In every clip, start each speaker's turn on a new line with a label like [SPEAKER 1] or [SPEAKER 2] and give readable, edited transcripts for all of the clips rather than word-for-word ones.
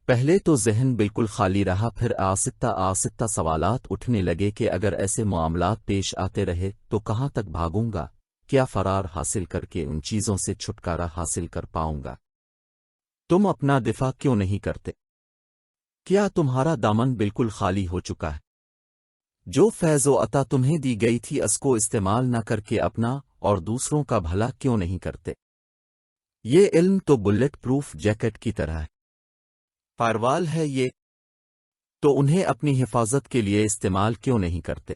[SPEAKER 1] پہلے تو ذہن بالکل خالی رہا، پھر آہستہ آہستہ سوالات اٹھنے لگے کہ اگر ایسے معاملات پیش آتے رہے تو کہاں تک بھاگوں گا؟ کیا فرار حاصل کر کے ان چیزوں سے چھٹکارا حاصل کر پاؤں گا؟ تم اپنا دفاع کیوں نہیں کرتے؟ کیا تمہارا دامن بالکل خالی ہو چکا ہے؟ جو فیض و عطا تمہیں دی گئی تھی اس کو استعمال نہ کر کے اپنا اور دوسروں کا بھلا کیوں نہیں کرتے؟ یہ علم تو بلٹ پروف جیکٹ کی طرح ہے، فائروال ہے یہ، تو انہیں اپنی حفاظت کے لیے استعمال کیوں نہیں کرتے؟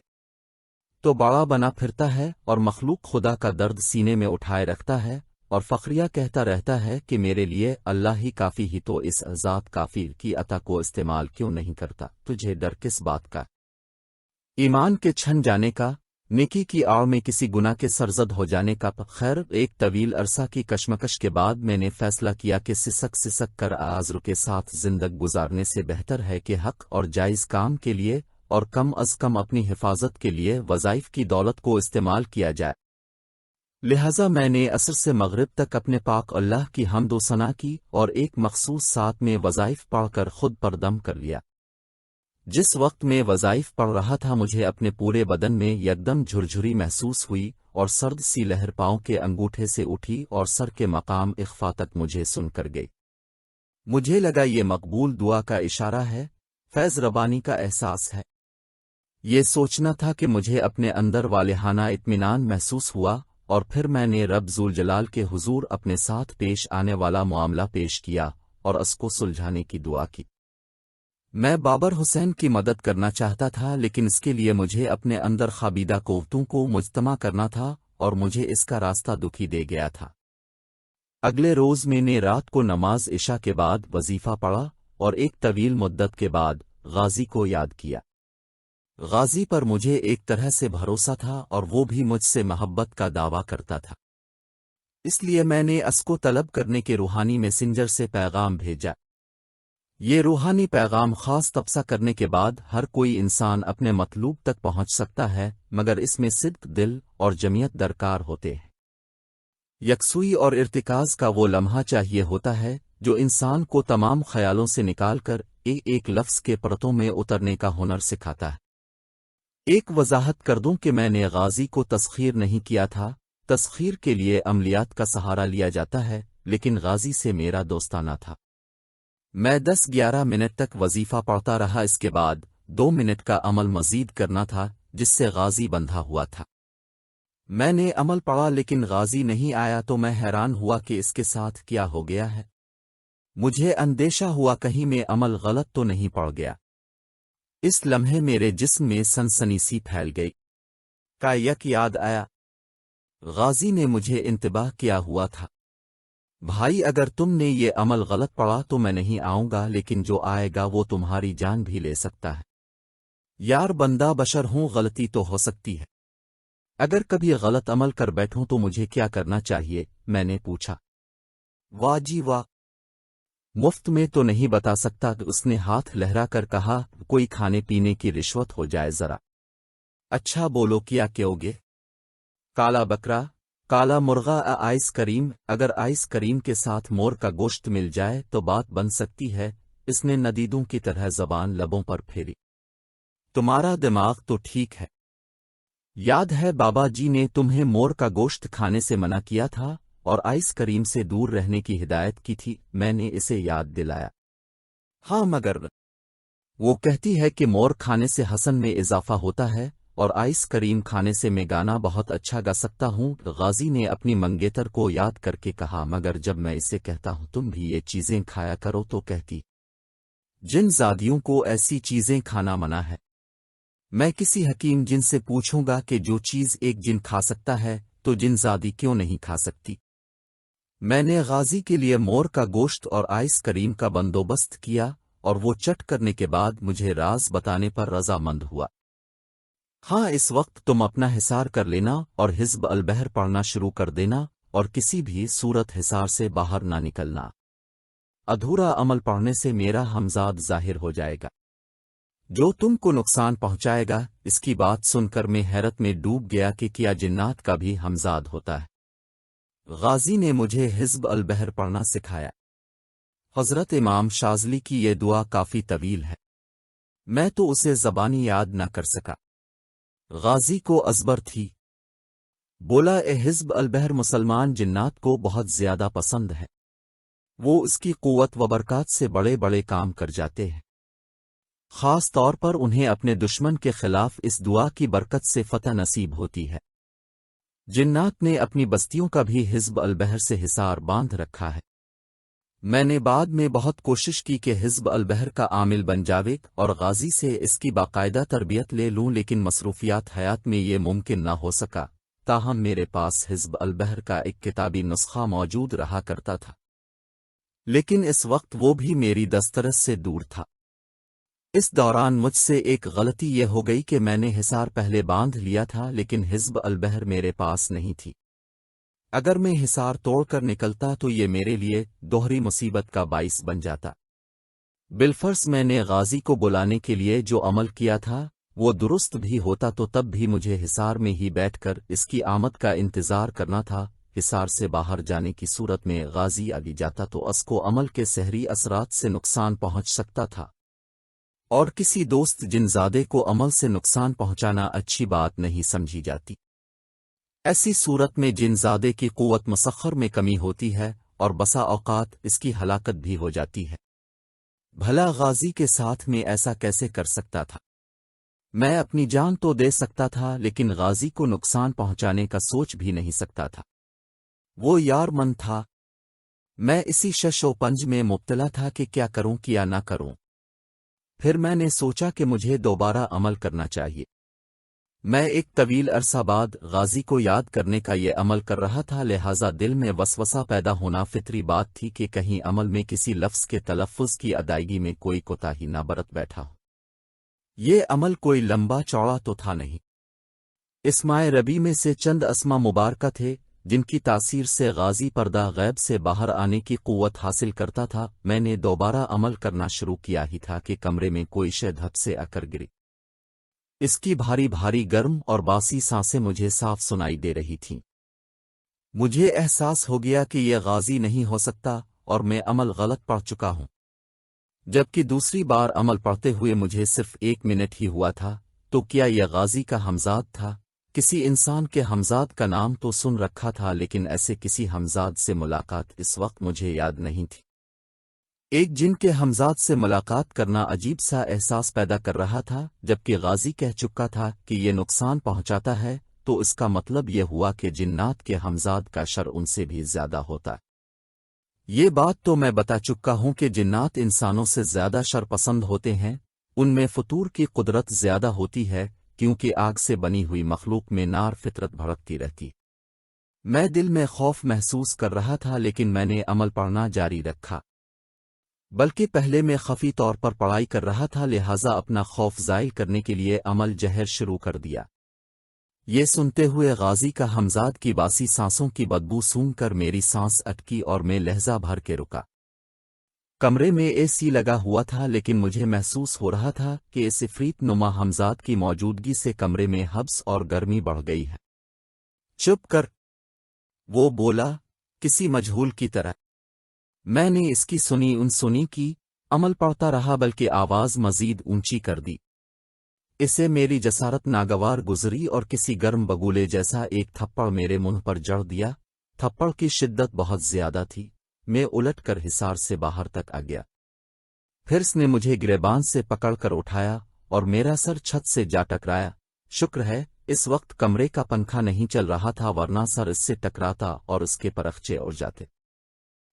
[SPEAKER 1] تو بڑا بنا پھرتا ہے اور مخلوق خدا کا درد سینے میں اٹھائے رکھتا ہے اور فخریہ کہتا رہتا ہے کہ میرے لیے اللہ ہی کافی ہی، تو اس ذات کافی کی عطا کو استعمال کیوں نہیں کرتا؟ تجھے ڈر کس بات کا؟ ایمان کے چھن جانے کا، نیکی کی آڑ میں کسی گناہ کے سرزد ہو جانے کا؟ خیر، ایک طویل عرصہ کی کشمکش کے بعد میں نے فیصلہ کیا کہ سسک کر آزر کے ساتھ زندگی گزارنے سے بہتر ہے کہ حق اور جائز کام کے لیے اور کم از کم اپنی حفاظت کے لیے وظائف کی دولت کو استعمال کیا جائے۔ لہذا میں نے عصر سے مغرب تک اپنے پاک اللہ کی حمد و ثنا کی اور ایک مخصوص ساتھ میں وظائف پڑھ کر خود پر دم کر لیا۔ جس وقت میں وظائف پڑھ رہا تھا مجھے اپنے پورے بدن میں یکدم جھرجھری محسوس ہوئی اور سرد سی لہر پاؤں کے انگوٹھے سے اٹھی اور سر کے مقام اخفا تک مجھے سن کر گئی۔ مجھے لگا یہ مقبول دعا کا اشارہ ہے، فیض ربانی کا احساس ہے۔ یہ سوچنا تھا کہ مجھے اپنے اندر والہانہ اطمینان محسوس ہوا، اور پھر میں نے رب ذوالجلال کے حضور اپنے ساتھ پیش آنے والا معاملہ پیش کیا اور اس کو سلجھانے کی دعا کی۔ میں بابر حسین کی مدد کرنا چاہتا تھا، لیکن اس کے لیے مجھے اپنے اندر خوابیدہ قوتوں کو مجتمع کرنا تھا اور مجھے اس کا راستہ دکھی دے گیا تھا۔ اگلے روز میں نے رات کو نماز عشاء کے بعد وظیفہ پڑھا اور ایک طویل مدت کے بعد غازی کو یاد کیا۔ غازی پر مجھے ایک طرح سے بھروسہ تھا اور وہ بھی مجھ سے محبت کا دعویٰ کرتا تھا، اس لیے میں نے اس کو طلب کرنے کے روحانی میسنجر سے پیغام بھیجا۔ یہ روحانی پیغام خاص تبصرہ کرنے کے بعد ہر کوئی انسان اپنے مطلوب تک پہنچ سکتا ہے، مگر اس میں صدق دل اور جمعیت درکار ہوتے ہیں۔ یکسوئی اور ارتکاز کا وہ لمحہ چاہیے ہوتا ہے جو انسان کو تمام خیالوں سے نکال کر ایک لفظ کے پرتوں میں اترنے کا ہنر سکھاتا ہے۔ ایک وضاحت کر دوں کہ میں نے غازی کو تسخیر نہیں کیا تھا، تسخیر کے لیے عملیات کا سہارا لیا جاتا ہے، لیکن غازی سے میرا دوستانہ تھا۔ میں 10-11 منٹ تک وظیفہ پڑھتا رہا، اس کے بعد 2 منٹ کا عمل مزید کرنا تھا جس سے غازی بندھا ہوا تھا۔ میں نے عمل پڑھا لیکن غازی نہیں آیا تو میں حیران ہوا کہ اس کے ساتھ کیا ہو گیا ہے۔ مجھے اندیشہ ہوا کہیں میں عمل غلط تو نہیں پڑ گیا۔ اس لمحے میرے جسم میں سنسنی سی پھیل گئی۔ کا یک یاد آیا، غازی نے مجھے انتباہ کیا ہوا تھا، بھائی اگر تم نے یہ عمل غلط پڑھا تو میں نہیں آؤں گا، لیکن جو آئے گا وہ تمہاری جان بھی لے سکتا ہے۔ یار بندہ بشر ہوں، غلطی تو ہو سکتی ہے، اگر کبھی غلط عمل کر بیٹھوں تو مجھے کیا کرنا چاہیے؟ میں نے پوچھا۔ واہ جی واہ، مفت میں تو نہیں بتا سکتا، اس نے ہاتھ لہرا کر کہا، کوئی کھانے پینے کی رشوت ہو جائے ذرا۔ اچھا بولو کیا کہو گے؟ کالا بکرا، کالا مرغا، آئس کریم؟ اگر آئس کریم کے ساتھ مور کا گوشت مل جائے تو بات بن سکتی ہے۔ اس نے ندیدوں کی طرح زبان لبوں پر پھیری۔ تمہارا دماغ تو ٹھیک ہے، یاد ہے بابا جی نے تمہیں مور کا گوشت کھانے سے منع کیا تھا اور آئس کریم سے دور رہنے کی ہدایت کی تھی، میں نے اسے یاد دلایا۔ ہاں مگر وہ کہتی ہے کہ مور کھانے سے حسن میں اضافہ ہوتا ہے اور آئس کریم کھانے سے میں گانا بہت اچھا گا سکتا ہوں۔ غازی نے اپنی منگیتر کو یاد کر کے کہا، مگر جب میں اسے کہتا ہوں تم بھی یہ چیزیں کھایا کرو تو کہتی جن زادیوں کو ایسی چیزیں کھانا منع ہے۔ میں کسی حکیم جن سے پوچھوں گا کہ جو چیز ایک جن کھا سکتا ہے تو جن زادی کیوں نہیں کھا سکتی؟ میں نے غازی کے لیے مور کا گوشت اور آئس کریم کا بندوبست کیا اور وہ چٹ کرنے کے بعد مجھے راز بتانے پر رضامند ہوا۔ ہاں اس وقت تم اپنا حصار کر لینا اور حزب البحر پڑھنا شروع کر دینا اور کسی بھی صورت حصار سے باہر نہ نکلنا۔ ادھورا عمل پڑھنے سے میرا ہمزاد ظاہر ہو جائے گا جو تم کو نقصان پہنچائے گا۔ اس کی بات سن کر میں حیرت میں ڈوب گیا کہ کیا جنات کا بھی ہمزاد ہوتا ہے؟ غازی نے مجھے حزب البحر پڑھنا سکھایا۔ حضرت امام شاذلی کی یہ دعا کافی طویل ہے، میں تو اسے زبانی یاد نہ کر سکا۔ غازی کو ازبر تھی، بولا اے حزب البحر، مسلمان جنات کو بہت زیادہ پسند ہے، وہ اس کی قوت و برکات سے بڑے بڑے کام کر جاتے ہیں، خاص طور پر انہیں اپنے دشمن کے خلاف اس دعا کی برکت سے فتح نصیب ہوتی ہے۔ جنات نے اپنی بستیوں کا بھی حزب البحر سے حصار باندھ رکھا ہے۔ میں نے بعد میں بہت کوشش کی کہ حزب البحر کا عامل بن جاوے اور غازی سے اس کی باقاعدہ تربیت لے لوں، لیکن مصروفیات حیات میں یہ ممکن نہ ہو سکا، تاہم میرے پاس حزب البحر کا ایک کتابی نسخہ موجود رہا کرتا تھا، لیکن اس وقت وہ بھی میری دسترس سے دور تھا۔ اس دوران مجھ سے ایک غلطی یہ ہو گئی کہ میں نے حصار پہلے باندھ لیا تھا، لیکن حزب البحر میرے پاس نہیں تھی۔ اگر میں حصار توڑ کر نکلتا تو یہ میرے لیے دوہری مصیبت کا باعث بن جاتا۔ بالفرض میں نے غازی کو بلانے کے لیے جو عمل کیا تھا وہ درست بھی ہوتا تو تب بھی مجھے حصار میں ہی بیٹھ کر اس کی آمد کا انتظار کرنا تھا۔ حصار سے باہر جانے کی صورت میں غازی آگے جاتا تو اس کو عمل کے سحری اثرات سے نقصان پہنچ سکتا تھا، اور کسی دوست جنزادے کو عمل سے نقصان پہنچانا اچھی بات نہیں سمجھی جاتی۔ ایسی صورت میں جنزادے کی قوت مسخر میں کمی ہوتی ہے اور بسا اوقات اس کی ہلاکت بھی ہو جاتی ہے۔ بھلا غازی کے ساتھ میں ایسا کیسے کر سکتا تھا؟ میں اپنی جان تو دے سکتا تھا، لیکن غازی کو نقصان پہنچانے کا سوچ بھی نہیں سکتا تھا۔ وہ یار من تھا، میں اسی شش و پنج میں مبتلا تھا کہ کیا کروں کیا نہ کروں۔ پھر میں نے سوچا کہ مجھے دوبارہ عمل کرنا چاہیے۔ میں ایک طویل عرصہ بعد غازی کو یاد کرنے کا یہ عمل کر رہا تھا، لہٰذا دل میں وسوسہ پیدا ہونا فطری بات تھی کہ کہیں عمل میں کسی لفظ کے تلفظ کی ادائیگی میں کوئی کوتاہی نہ برت بیٹھا ہو۔ یہ عمل کوئی لمبا چوڑا تو تھا نہیں، اسماء ربی میں سے چند اسما مبارکہ تھے جن کی تاثیر سے غازی پردہ غیب سے باہر آنے کی قوت حاصل کرتا تھا۔ میں نے دوبارہ عمل کرنا شروع کیا ہی تھا کہ کمرے میں کوئی شے دھپ سے آ کر گری۔ اس کی بھاری بھاری گرم اور باسی سانسیں مجھے صاف سنائی دے رہی تھیں۔ مجھے احساس ہو گیا کہ یہ غازی نہیں ہو سکتا اور میں عمل غلط پڑھ چکا ہوں۔ جبکہ دوسری بار عمل پڑھتے ہوئے مجھے صرف 1 منٹ ہی ہوا تھا، تو کیا یہ غازی کا ہمزاد تھا؟ کسی انسان کے ہمزاد کا نام تو سن رکھا تھا، لیکن ایسے کسی ہمزاد سے ملاقات اس وقت مجھے یاد نہیں تھی۔ ایک جن کے ہمزاد سے ملاقات کرنا عجیب سا احساس پیدا کر رہا تھا، جبکہ غازی کہہ چکا تھا کہ یہ نقصان پہنچاتا ہے، تو اس کا مطلب یہ ہوا کہ جنات کے ہمزاد کا شر ان سے بھی زیادہ ہوتا ہے۔ یہ بات تو میں بتا چکا ہوں کہ جنات انسانوں سے زیادہ شر پسند ہوتے ہیں، ان میں فطور کی قدرت زیادہ ہوتی ہے، کیونکہ آگ سے بنی ہوئی مخلوق میں نار فطرت بھڑکتی رہتی۔ میں دل میں خوف محسوس کر رہا تھا، لیکن میں نے عمل پڑھنا جاری رکھا، بلکہ پہلے میں خفی طور پر پڑھائی کر رہا تھا، لہٰذا اپنا خوف زائل کرنے کے لیے عمل جہر شروع کر دیا۔ یہ سنتے ہوئے غازی کا ہمزاد کی باسی سانسوں کی بدبو سونگھ کر میری سانس اٹکی اور میں لہجہ بھر کے رکا۔ کمرے میں اے سی لگا ہوا تھا، لیکن مجھے محسوس ہو رہا تھا کہ اس عفریت نما ہمزاد کی موجودگی سے کمرے میں حبس اور گرمی بڑھ گئی ہے۔ چپ کر، وہ بولا کسی مجہول کی طرح۔ میں نے اس کی سنی کی، عمل پڑھتا رہا، بلکہ آواز مزید اونچی کر دی۔ اسے میری جسارت ناگوار گزری اور کسی گرم بگولے جیسا ایک تھپڑ میرے منہ پر جڑ دیا۔ تھپڑ کی شدت بہت زیادہ تھی، میں الٹ کر حصار سے باہر تک آ گیا۔ پھر اس نے مجھے گریبان سے پکڑ کر اٹھایا اور میرا سر چھت سے جا ٹکرایا۔ شکر ہے اس وقت کمرے کا پنکھا نہیں چل رہا تھا، ورنہ سر اس سے ٹکراتا اور اس کے پرخچے اڑ جاتے۔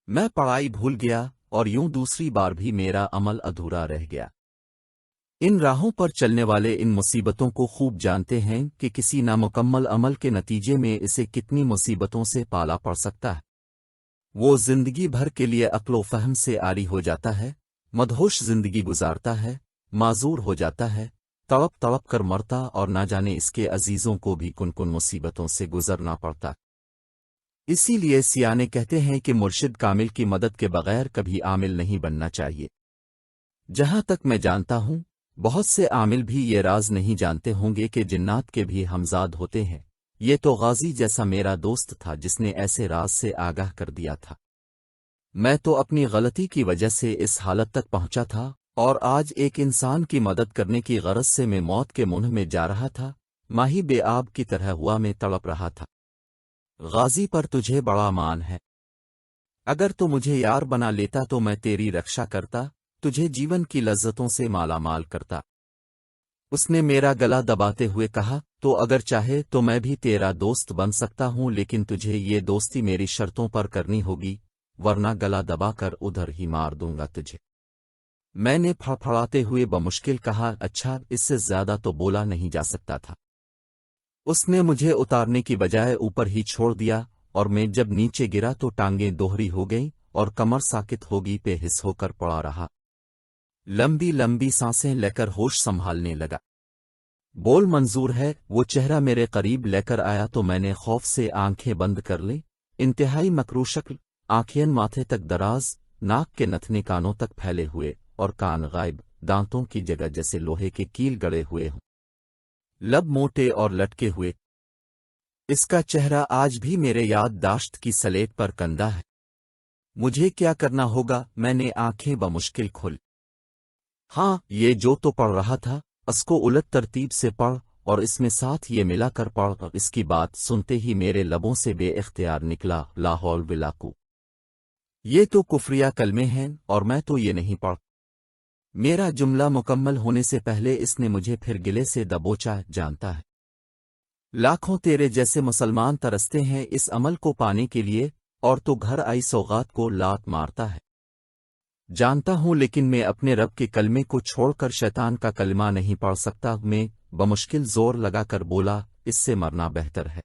[SPEAKER 1] میں پڑھائی بھول گیا اور یوں دوسری بار بھی میرا عمل ادھورا رہ گیا۔ ان راہوں پر چلنے والے ان مصیبتوں کو خوب جانتے ہیں کہ کسی نامکمل عمل کے نتیجے میں اسے کتنی مصیبتوں سے پالا پڑ سکتا ہے۔ وہ زندگی بھر کے لیے عقل و فہم سے عاری ہو جاتا ہے، مدہوش زندگی گزارتا ہے، معذور ہو جاتا ہے، تڑپ تڑپ کر مرتا، اور نہ جانے اس کے عزیزوں کو بھی کن کن مصیبتوں سے گزرنا پڑتا۔ اسی لیے سیانے کہتے ہیں کہ مرشد کامل کی مدد کے بغیر کبھی عامل نہیں بننا چاہیے۔ جہاں تک میں جانتا ہوں، بہت سے عامل بھی یہ راز نہیں جانتے ہوں گے کہ جنات کے بھی ہمزاد ہوتے ہیں۔ یہ تو غازی جیسا میرا دوست تھا جس نے ایسے راز سے آگاہ کر دیا تھا۔ میں تو اپنی غلطی کی وجہ سے اس حالت تک پہنچا تھا، اور آج ایک انسان کی مدد کرنے کی غرض سے میں موت کے منہ میں جا رہا تھا، ماہی بے آب کی طرح ہوا میں تڑپ رہا تھا۔ غازی پر تجھے بڑا مان ہے، اگر تو مجھے یار بنا لیتا تو میں تیری رکشا کرتا، تجھے جیون کی لذتوں سے مالا مال کرتا۔ اس نے میرا گلا دباتے ہوئے کہا، تو اگر چاہے تو میں بھی تیرا دوست بن سکتا ہوں، لیکن تجھے یہ دوستی میری شرطوں پر کرنی ہوگی، ورنہ گلا دبا کر ادھر ہی مار دوں گا تجھے۔ میں نے پھڑپھڑاتے ہوئے بمشکل کہا، اچھا، اس سے زیادہ تو بولا نہیں جا سکتا تھا۔ اس نے مجھے اتارنے کی بجائے اوپر ہی چھوڑ دیا، اور میں جب نیچے گرا تو ٹانگیں دوہری ہو گئیں اور کمر ساکت ہوگی پہ حس ہو کر پڑا رہا۔ لمبی لمبی سانسیں لے کر ہوش سنبھالنے لگا۔ بول منظور ہے؟ وہ چہرہ میرے قریب لے کر آیا تو میں نے خوف سے آنکھیں بند کر لی۔ انتہائی مکروہ شکل، آنکھیں ماتھے تک دراز، ناک کے نتنے کانوں تک پھیلے ہوئے اور کان غائب، دانتوں کی جگہ جیسے لوہے کے کیل گڑے ہوئے ہوں، لب موٹے اور لٹکے ہوئے۔ اس کا چہرہ آج بھی میرے یادداشت کی سلیٹ پر کندہ ہے۔ مجھے کیا کرنا ہوگا؟ میں نے آنکھیں بمشکل کھولی۔ ہاں، یہ جو تو پڑھ رہا تھا، اس کو الٹ ترتیب سے پڑھ، اور اس میں ساتھ یہ ملا کر پڑھ۔ اس کی بات سنتے ہی میرے لبوں سے بے اختیار نکلا، لا حول ولا قوت۔ یہ تو کفریہ کلمے ہیں، اور میں تو یہ نہیں پڑھ۔ میرا جملہ مکمل ہونے سے پہلے اس نے مجھے پھر گلے سے دبوچا، جانتا ہے لاکھوں تیرے جیسے مسلمان ترستے ہیں اس عمل کو پانے کے لیے، اور تو گھر آئی سوغات کو لات مارتا ہے۔ جانتا ہوں، لیکن میں اپنے رب کے کلمے کو چھوڑ کر شیطان کا کلمہ نہیں پڑھ سکتا۔ میں بمشکل زور لگا کر بولا، اس سے مرنا بہتر ہے۔